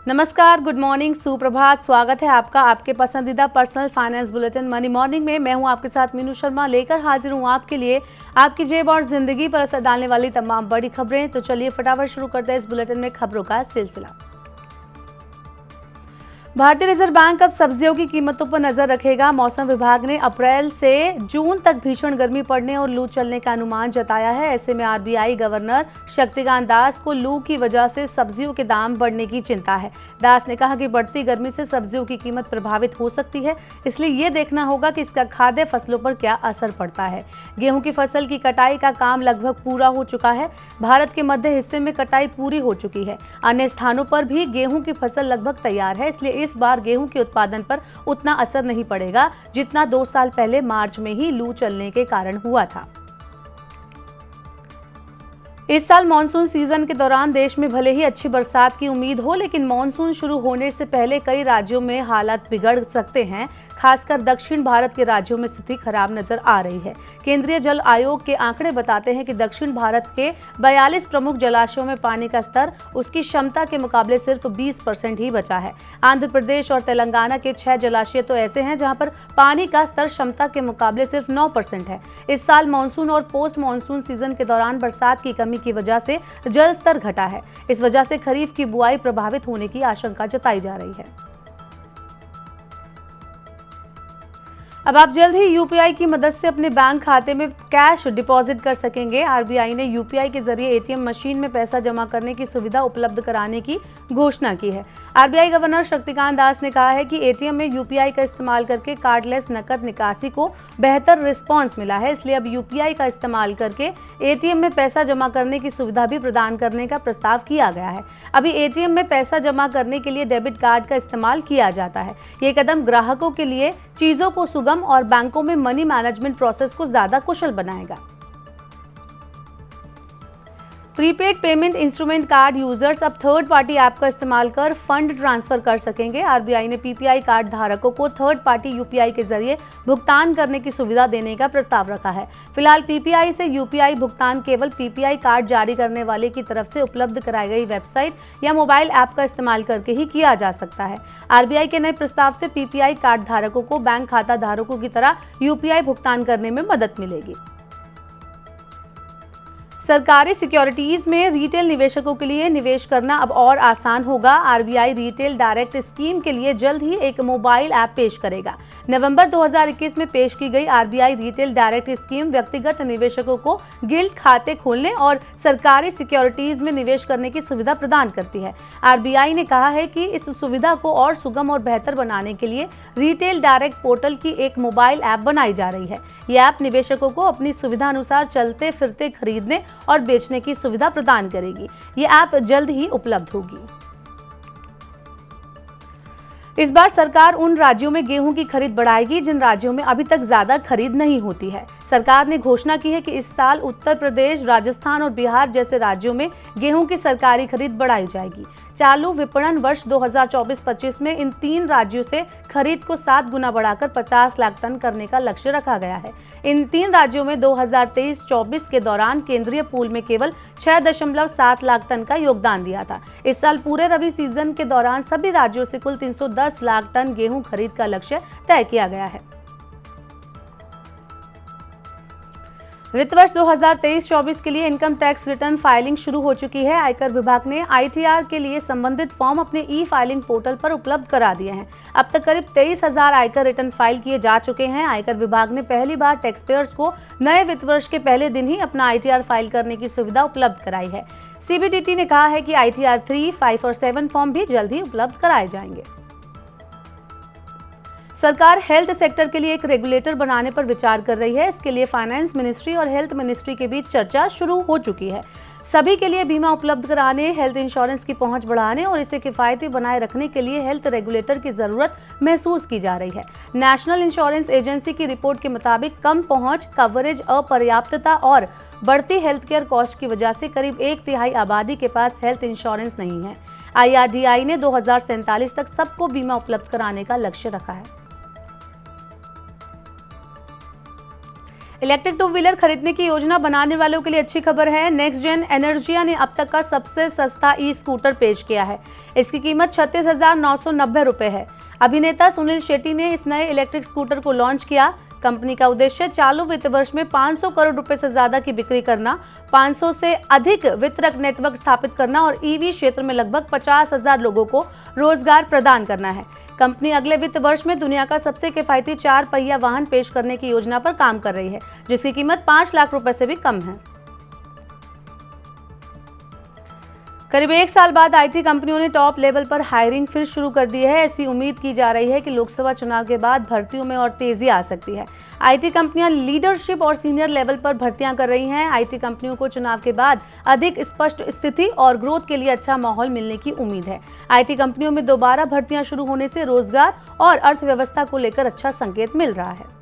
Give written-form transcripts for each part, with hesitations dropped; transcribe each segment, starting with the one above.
नमस्कार, good morning, सुप्रभात। स्वागत है आपका आपके पसंदीदा personal finance bulletin money morning में। मैं हूं आपके साथ मीनू शर्मा, लेकर हाजिर हूं आपके लिए आपकी जेब और जिंदगी पर असर डालने वाली तमाम बड़ी खबरें। तो चलिए फटाफट शुरू करते हैं इस बुलेटिन में खबरों का सिलसिला। भारतीय रिजर्व बैंक अब सब्जियों की कीमतों पर नजर रखेगा। मौसम विभाग ने अप्रैल से जून तक भीषण गर्मी पड़ने और लू चलने का अनुमान जताया है। ऐसे में आरबीआई गवर्नर शक्तिकांत दास को लू की वजह से सब्जियों के दाम बढ़ने की चिंता है। दास ने कहा कि बढ़ती गर्मी से सब्जियों की कीमत प्रभावित हो सकती है, इसलिए ये देखना होगा कि इसका खाद्य फसलों पर क्या असर पड़ता है। गेहूं की फसल की कटाई का काम लगभग पूरा हो चुका है। भारत के मध्य हिस्से में कटाई पूरी हो चुकी है। अन्य स्थानों पर भी गेहूं की फसल लगभग तैयार है, इसलिए इस बार गेहूं के उत्पादन पर उतना असर नहीं पड़ेगा जितना 2 साल पहले मार्च में ही लू चलने के कारण हुआ था। इस साल मानसून सीजन के दौरान देश में भले ही अच्छी बरसात की उम्मीद हो, लेकिन मानसून शुरू होने से पहले कई राज्यों में हालात बिगड़ सकते हैं। खासकर दक्षिण भारत के राज्यों में स्थिति खराब नजर आ रही है। केंद्रीय जल आयोग के आंकड़े बताते हैं कि दक्षिण भारत के 42 प्रमुख जलाशयों में पानी का स्तर उसकी क्षमता के मुकाबले सिर्फ 20% ही बचा है। आंध्र प्रदेश और तेलंगाना के 6 जलाशय तो ऐसे हैं जहां पर पानी का स्तर क्षमता के मुकाबले सिर्फ 9% है। इस साल मानसून और पोस्ट मानसून सीजन के दौरान बरसात की कमी की वजह से जल स्तर घटा है। इस वजह से खरीफ की बुआई प्रभावित होने की आशंका जताई जा रही है। अब आप जल्द ही यूपीआई की मदद से अपने बैंक खाते में कैश डिपॉजिट कर सकेंगे। आरबीआई ने यूपीआई के जरिए एटीएम मशीन में पैसा जमा करने की सुविधा उपलब्ध कराने की घोषणा की है। आरबीआई गवर्नर शक्तिकांत दास ने कहा है कि एटीएम में यूपीआई का इस्तेमाल करके कार्डलेस नकद निकासी को बेहतर रिस्पॉन्स मिला है, इसलिए अब यूपीआई का इस्तेमाल करके एटीएम में पैसा जमा करने की सुविधा भी प्रदान करने का प्रस्ताव किया गया है। अभी एटीएम में पैसा जमा करने के लिए डेबिट कार्ड का इस्तेमाल किया जाता है। ये कदम ग्राहकों के लिए चीजों को सुगम और बैंकों में मनी मैनेजमेंट प्रोसेस को ज्यादा कुशल बनाएगा। Prepaid payment instrument card users अब थर्ड पार्टी ऐप का इस्तेमाल कर फंड ट्रांसफर कर सकेंगे। आरबीआई ने पीपीआई कार्ड धारकों को थर्ड पार्टी यूपीआई के जरिए भुगतान करने की सुविधा देने का प्रस्ताव रखा है। फिलहाल पीपीआई से यूपीआई भुगतान केवल पीपीआई कार्ड जारी करने वाले की तरफ से उपलब्ध कराई गई वेबसाइट या मोबाइल ऐप का इस्तेमाल करके ही किया जा सकता है। आरबीआई के नए प्रस्ताव से पीपीआई कार्ड धारकों को बैंक खाता धारकों की तरह यूपीआई भुगतान करने में मदद मिलेगी। सरकारी सिक्योरिटीज में रिटेल निवेशकों के लिए निवेश करना अब और आसान होगा। आरबीआई रिटेल डायरेक्ट स्कीम के लिए जल्द ही एक मोबाइल ऐप पेश करेगा। नवंबर 2021 में पेश की गई आरबीआई रिटेल डायरेक्ट स्कीम व्यक्तिगत निवेशकों को गिल्ड खाते खोलने और सरकारी सिक्योरिटीज में निवेश करने की सुविधा प्रदान करती है। आरबीआई ने कहा है कि इस सुविधा को और सुगम और बेहतर बनाने के लिए रिटेल डायरेक्ट पोर्टल की एक मोबाइल ऐप बनाई जा रही है। यह ऐप निवेशकों को अपनी सुविधा अनुसार चलते फिरते खरीदने और बेचने की सुविधा प्रदान करेगी। ये ऐप जल्द ही उपलब्ध होगी। इस बार सरकार उन राज्यों में गेहूं की खरीद बढ़ाएगी जिन राज्यों में अभी तक ज्यादा खरीद नहीं होती है। सरकार ने घोषणा की है कि इस साल उत्तर प्रदेश, राजस्थान और बिहार जैसे राज्यों में गेहूं की सरकारी खरीद बढ़ाई जाएगी। चालू विपणन वर्ष 2024-25 में इन 3 राज्यों से खरीद को 7 गुना बढ़ाकर 50 लाख टन करने का लक्ष्य रखा गया है। इन 3 राज्यों में 2023-24 के दौरान केंद्रीय पूल में केवल 6.7 लाख टन का योगदान दिया था। इस साल पूरे रबी सीजन के दौरान सभी राज्यों से कुल 310 लाख टन गेहूं खरीद का लक्ष्य तय किया गया है। वित्त वर्ष 2023-24 के लिए इनकम टैक्स रिटर्न फाइलिंग शुरू हो चुकी है। आयकर विभाग ने आईटीआर के लिए संबंधित फॉर्म अपने ई फाइलिंग पोर्टल पर उपलब्ध करा दिए हैं। अब तक करीब 23,000 आयकर रिटर्न फाइल किए जा चुके हैं। आयकर विभाग ने पहली बार टैक्स पेयर्स को नए वित्त वर्ष के पहले दिन ही अपना आईटीआर फाइल करने की सुविधा उपलब्ध कराई है। सीबीडीटी ने कहा है कि आईटीआर 3, 5 और 7 फॉर्म भी जल्द ही उपलब्ध कराए जाएंगे। सरकार हेल्थ सेक्टर के लिए एक रेगुलेटर बनाने पर विचार कर रही है। इसके लिए फाइनेंस मिनिस्ट्री और हेल्थ मिनिस्ट्री के बीच चर्चा शुरू हो चुकी है। सभी के लिए बीमा उपलब्ध कराने, हेल्थ इंश्योरेंस की पहुंच बढ़ाने और इसे किफायती बनाए रखने के लिए हेल्थ रेगुलेटर की जरूरत महसूस की जा रही है। नेशनल इंश्योरेंस एजेंसी की रिपोर्ट के मुताबिक कम पहुंच, कवरेज अपर्याप्तता और बढ़ती हेल्थ केयर कॉस्ट की वजह से करीब 1/3 आबादी के पास हेल्थ इंश्योरेंस नहीं है। IRDAI ने 2047 तक सबको बीमा उपलब्ध कराने का लक्ष्य रखा है। इलेक्ट्रिक टू व्हीलर खरीदने की योजना बनाने वालों के लिए अच्छी खबर है। नेक्स्ट जेन एनर्जिया ने अब तक का सबसे सस्ता ई स्कूटर पेश किया है। इसकी कीमत 36,990 रुपए है। अभिनेता सुनील शेट्टी ने इस नए इलेक्ट्रिक स्कूटर को लॉन्च किया। कंपनी का उद्देश्य चालू वित्त वर्ष में 500 करोड़ रुपए से ज्यादा की बिक्री करना, 500 से अधिक वितरक नेटवर्क स्थापित करना और ईवी क्षेत्र में लगभग 50,000 लोगों को रोजगार प्रदान करना है। कंपनी अगले वित्त वर्ष में दुनिया का सबसे किफायती 4 पहिया वाहन पेश करने की योजना पर काम कर रही है, जिसकी कीमत 5 लाख रुपए से भी कम है। करीब 1 साल बाद आईटी कंपनियों ने टॉप लेवल पर हायरिंग फिर शुरू कर दी है। ऐसी उम्मीद की जा रही है कि लोकसभा चुनाव के बाद भर्तियों में और तेजी आ सकती है। आईटी कंपनियां लीडरशिप और सीनियर लेवल पर भर्तियां कर रही हैं। आईटी कंपनियों को चुनाव के बाद अधिक स्पष्ट स्थिति और ग्रोथ के लिए अच्छा माहौल मिलने की उम्मीद है। आईटी कंपनियों में दोबारा भर्तियां शुरू होने से रोजगार और अर्थव्यवस्था को लेकर अच्छा संकेत मिल रहा है।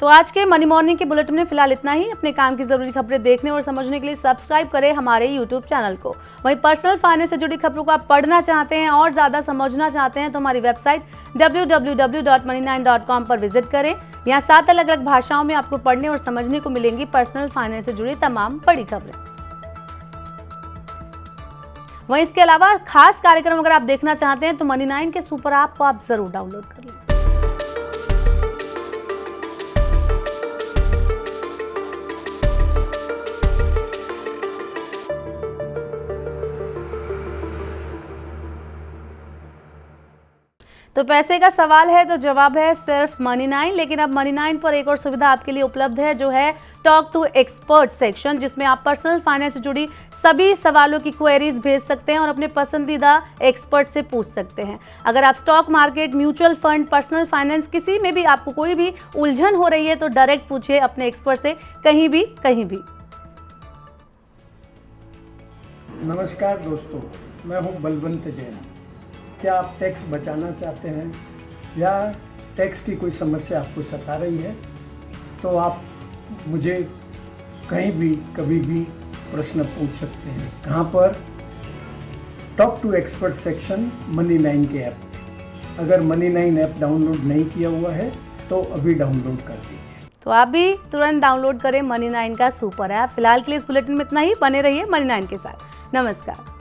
तो आज के मनी मॉर्निंग के बुलेटिन में फिलहाल इतना ही। अपने काम की जरूरी खबरें देखने और समझने के लिए सब्सक्राइब करें हमारे यूट्यूब चैनल को। वहीं पर्सनल फाइनेंस से जुड़ी खबरों को आप पढ़ना चाहते हैं और ज्यादा समझना चाहते हैं तो हमारी वेबसाइट www.money9.com पर विजिट करें। यहाँ 7 अलग अलग भाषाओं में आपको पढ़ने और समझने को मिलेंगी पर्सनल फाइनेंस से जुड़ी तमाम बड़ी खबरें। वहीं इसके अलावा खास कार्यक्रम अगर आप देखना चाहते हैं तो मनी 9 के सुपर ऐप को आप जरूर डाउनलोड कर लें। तो पैसे का सवाल है तो जवाब है सिर्फ मनी 9। लेकिन अब मनी 9 पर एक और सुविधा आपके लिए उपलब्ध है, जो है टॉक टू एक्सपर्ट सेक्शन, जिसमें आप पर्सनल फाइनेंस से जुड़ी सभी सवालों की क्वेरीज भेज सकते हैं और अपने पसंदीदा एक्सपर्ट से पूछ सकते हैं। अगर आप stock market, mutual fund, personal finance, किसी में भी आपको कोई भी उलझन हो रही है तो डायरेक्ट पूछिए अपने एक्सपर्ट से, कहीं भी कहीं भी। नमस्कार दोस्तों, मैं हूं बलवंत जैन। क्या आप टैक्स बचाना चाहते हैं या टैक्स की कोई समस्या आपको सता रही है तो आप मुझे कहीं भी कभी भी प्रश्न पूछ सकते हैं। कहाँ पर? Talk to expert section money 9 के ऐप। अगर मनी 9 ऐप डाउनलोड नहीं किया हुआ है तो अभी डाउनलोड कर दीजिए। तो आप भी तुरंत डाउनलोड करें मनी 9 का सुपर ऐप। फिलहाल के लिए इस बुलेटिन में इतना ही। बने रहिए मनी 9 के साथ। नमस्कार।